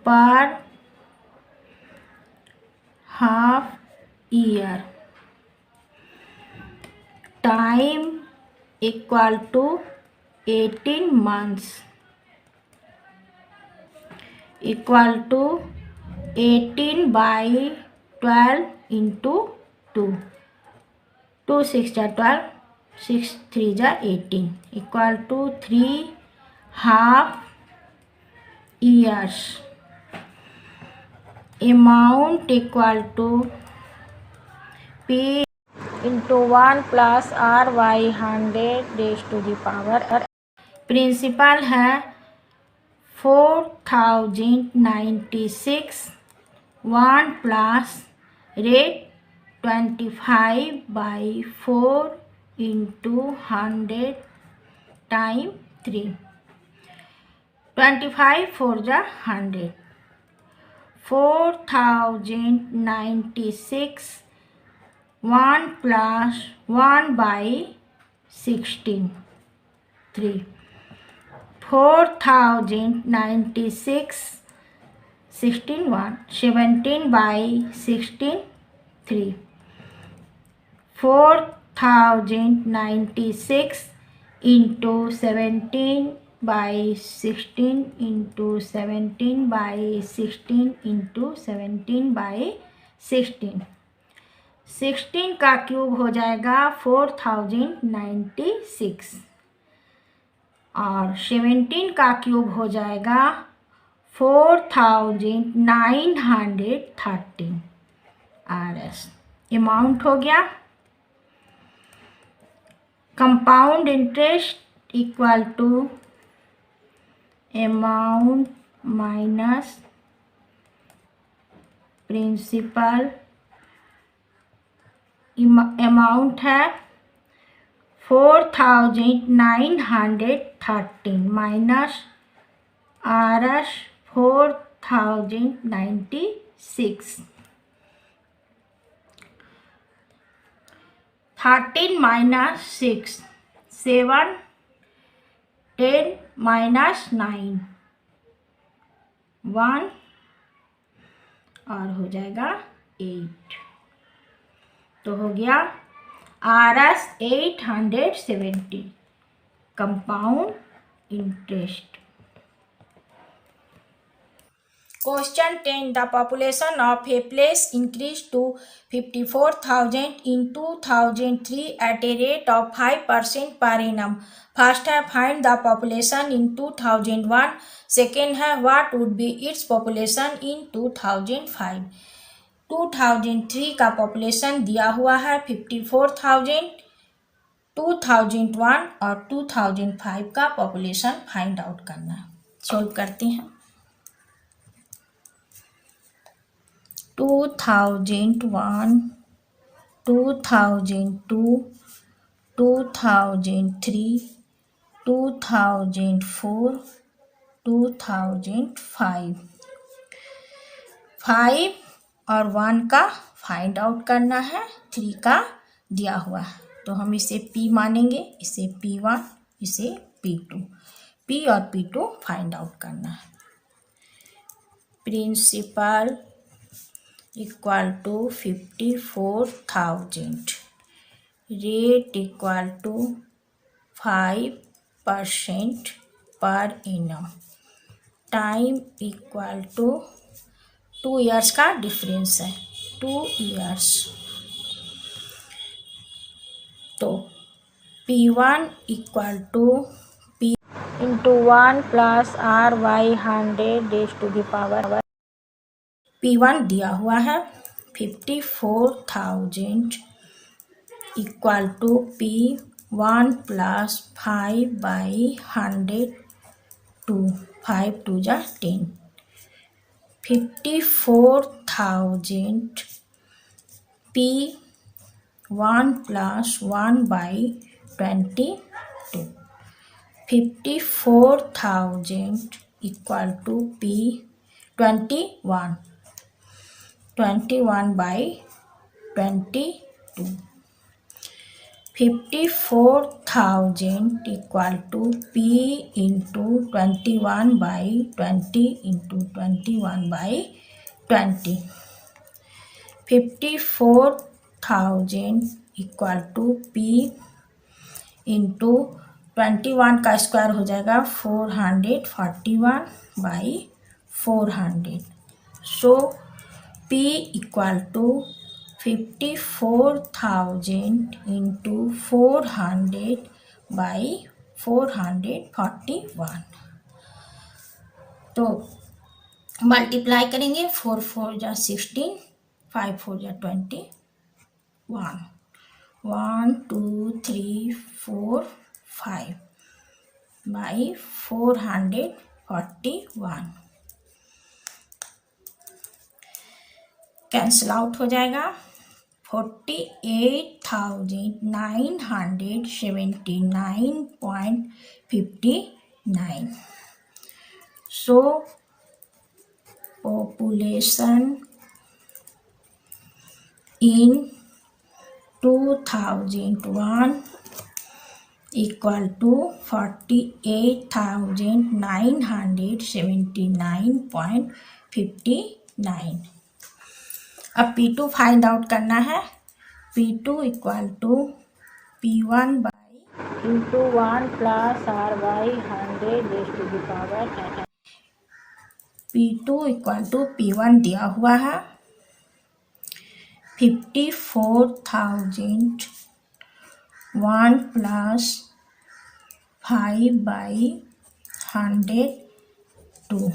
per half year time equal to 18 months equal to 18/12 into 2 2 6 जा 12 6 3 जा 18 equal to 3 half years. Amount equal to P into 1 + R/100 principal है 4,096 1 प्लस रेट 25/4 इंटू 100 टाइम 3 25 4 जा 100 4,096 1 + 1/16 3 4,096 16 1 17/16 3 4,096 into 17 by 16 into 17 by 16 into 17 by 16। 16 का क्यूब हो जाएगा 4096 और 17 का क्यूब हो जाएगा 4913 RS। अमाउंट हो गया। Compound interest equal to amount minus principal. Amount है 4913 माइनस RS 4096। 13 minus 6 7 10 minus 9 1 और हो जाएगा 8। तो हो गया RS 870 compound interest. Question 10. The population of a place increased to 54,000 in 2003 at a rate of 5% per annum. First है find the population in 2001. Second है what would be its population in 2005. 2003 का population दिया हुआ है 54,000, 2001 और 2005 का population find out करना है। सोल्व करते हैं। 2001, 2002, 2003, 2004, 2005। 5 और 1 का फाइंड आउट करना है, 3 का दिया हुआ है तो हम इसे P मानेंगे, इसे P1, इसे P2। P और P2 फाइंड आउट करना है। Principal equal to 54,000, rate equal to 5% per annum, time equal to 2 years का डिफरेंस है 2 ईयर्स। तो P1 equal to P into 1 plus R/100 raise to the power. P1 दिया हुआ है 54,000 इक्वल टू P1 प्लस 5/100 2 5 2 जा 10। 54,000 P1 plus 1/22। 54,000 equal to P21 21/22। 54,000 equal to P into 21/20 into 21/20। 54,000 equal to P into 21 का स्क्वायर हो जाएगा 441/400। So P equal to 54,000 into 400/441। तो मल्टीप्लाई करेंगे 4 4 जा 16, 5 4 जा 21, 1 2 3 4 5 बाई 441 कैंसिल आउट हो जाएगा 48,979.59। सो population in 2001 equal to 48,979.59। अब P2 फाइंड आउट करना है। P2 equal to P1/ into 1 plus r by 100 raised to the power n। P2 equal to P1 दिया हुआ है 54,000 1 plus 5 by 100 2।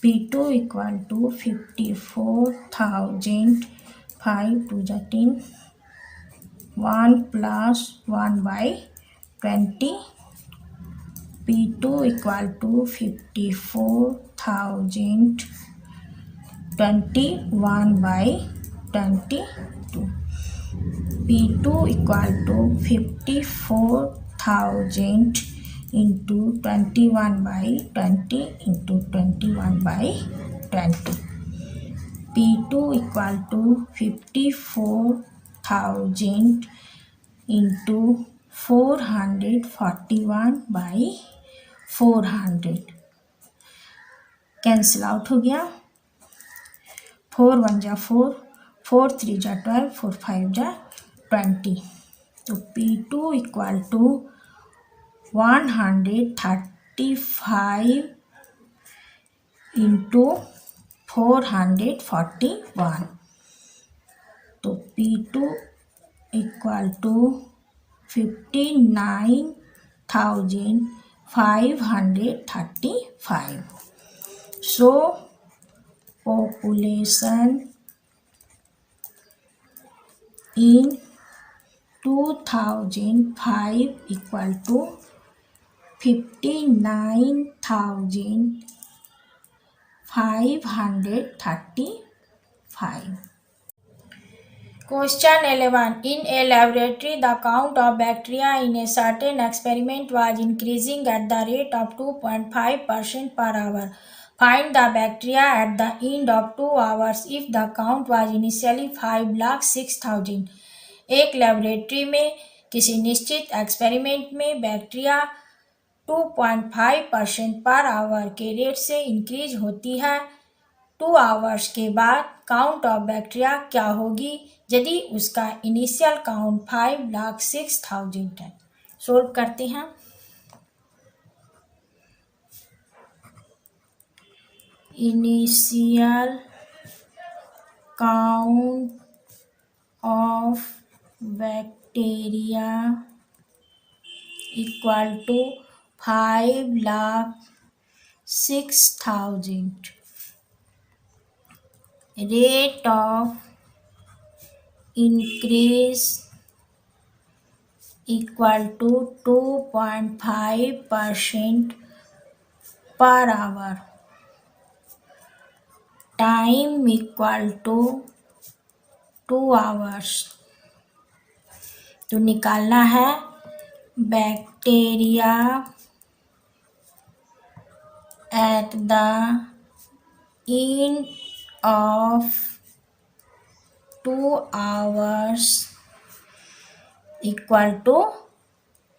P2 equal to 54,000 5 to the 10 1 plus 1 by 20। P2 equal to 54,000 21 by 22। P2 equal to 54,000 into 21 by 20 into 21 by 20। P2 equal to 54,000 into 441 by 400 cancel out हो गया 4 1 जा 4 4 3 जा 12 4 5 जा 20। तो P2 इक्वल टू 135 इंटू 441। तो P2 equal to 59,535। So population in 2005 equal to 59,535। Question 11. In a laboratory, the count of bacteria in a certain experiment was increasing at the rate of 2.5% per hour. Find the bacteria at the end of 2 hours if the count was initially 5,06,000। एक लेबोरेटरी में किसी निश्चित एक्सपेरिमेंट में बैक्टीरिया 2.5% पर आवर के रेट से इंक्रीज होती है 2 आवर्स के बाद काउंट ऑफ बैक्टीरिया क्या होगी यदि उसका इनिशियल काउंट 5,06,000 है। सोल्व करते हैं। Initial count of bacteria equal to 5,06,000। Rate of increase equal to 2.5% per hour। Time equal to 2 hours। तो निकालना है bacteria at the end of 2 hours equal to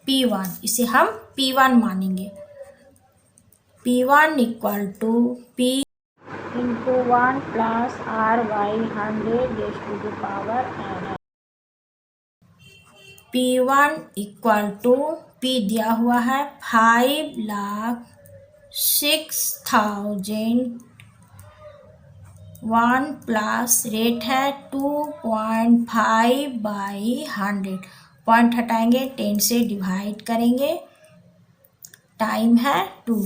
P1। इसे हम P1 मानेंगे। P1 equal to P into 1 plus R by 100 raised to the power n। P1 equal to P दिया हुआ है 5,06,000 1 प्लस रेट है 2.5 बाई 100। पॉइंट हटाएंगे 10 से डिवाइड करेंगे टाइम है 2।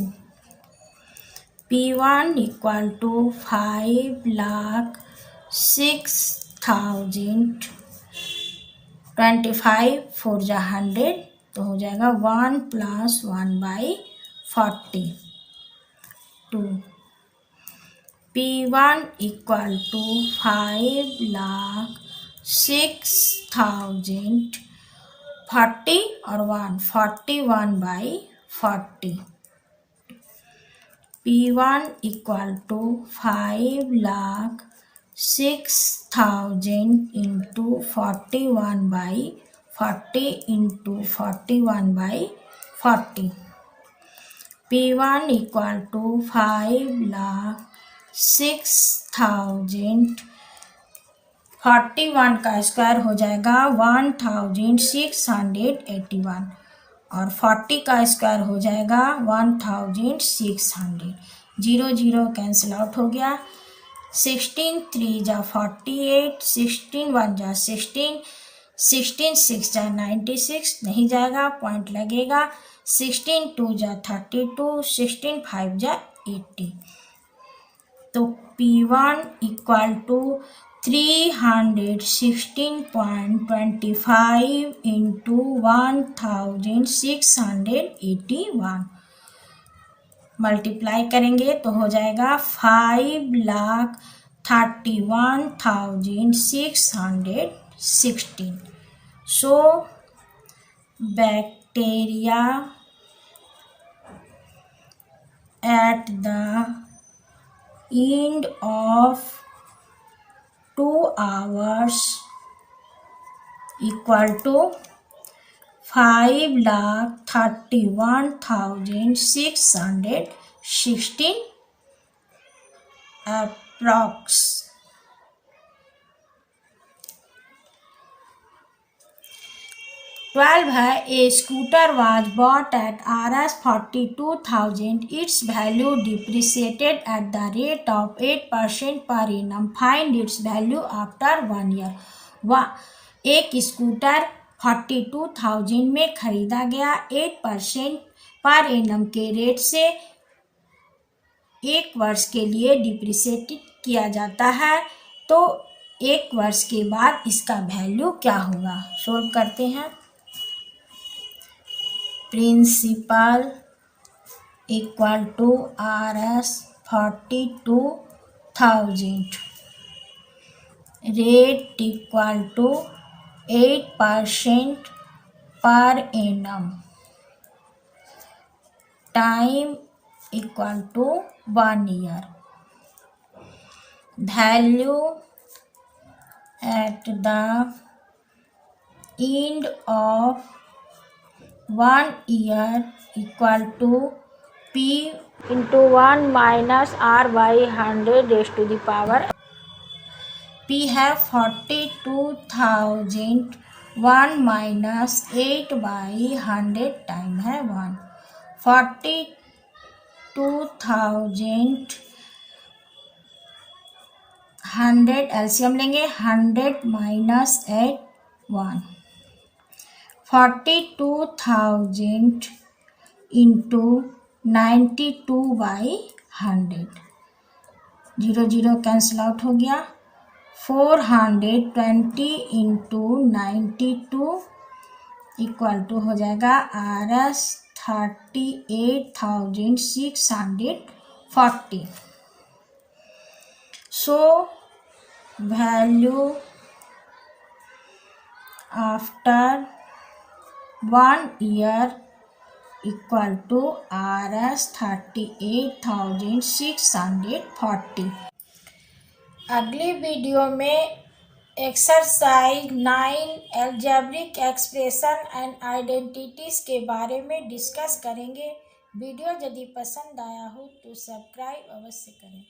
P1 इक्वल टू 5,06,000 25 4 जा 100 तो हो जाएगा 1 plus 1 by 40 2। P1 equal to 5,06,000 40 और 1 41 by 40। P1 equal to 5,06,000 into 41 by 40 into 41 by 40। P1 equal to 5,06,000 41 का स्क्वायर हो जाएगा 1681 और 40 का स्क्वायर हो जाएगा 1600। 0 0 कैंसिल आउट हो गया। 16 3 जा 48, 16 1 जा 16, 16 6 जा 96 नहीं जाएगा, पॉइंट लगेगा। 16 2 जा 32, 16 5 जा 80। तो P1 equal to 316.25 into 1681 multiply करेंगे तो हो जाएगा 5,31,616। So bacteria at the end of 2 hours equal to 5,31,616 approx. 12 है, a scooter was bought at Rs 42,000. Its value depreciated at the rate of 8% per annum. Find its value after 1 year. एक स्कूटर 42,000 में खरीदा गया, 8% पर एनम के रेट से 1 वर्ष के लिए डिप्रिसिएट किया जाता है, तो 1 वर्ष के बाद इसका वैल्यू क्या होगा, सोल्व करते हैं। Principal equal to Rs 42,000, rate equal to 8% per annum, time equal to 1 year, value at the end of 1 year equal to P into 1 minus R by 100 raised to the power. P है 42,000, 1 minus 8 by 100 टाइम है 1। 42,000 100 एलसीएम लेंगे, 100 minus 8 1। 42,000 into 92 by 100, 0 0 cancel out हो गया। 420 इंटू 92 इक्वल टू हो जाएगा Rs 38,640। So value after 1 year equal to Rs 38,640। अगली वीडियो में exercise 9 algebraic expression and identities के बारे में डिस्कस करेंगे। वीडियो यदि पसंद आया हो तो सब्सक्राइब अवश्य करें।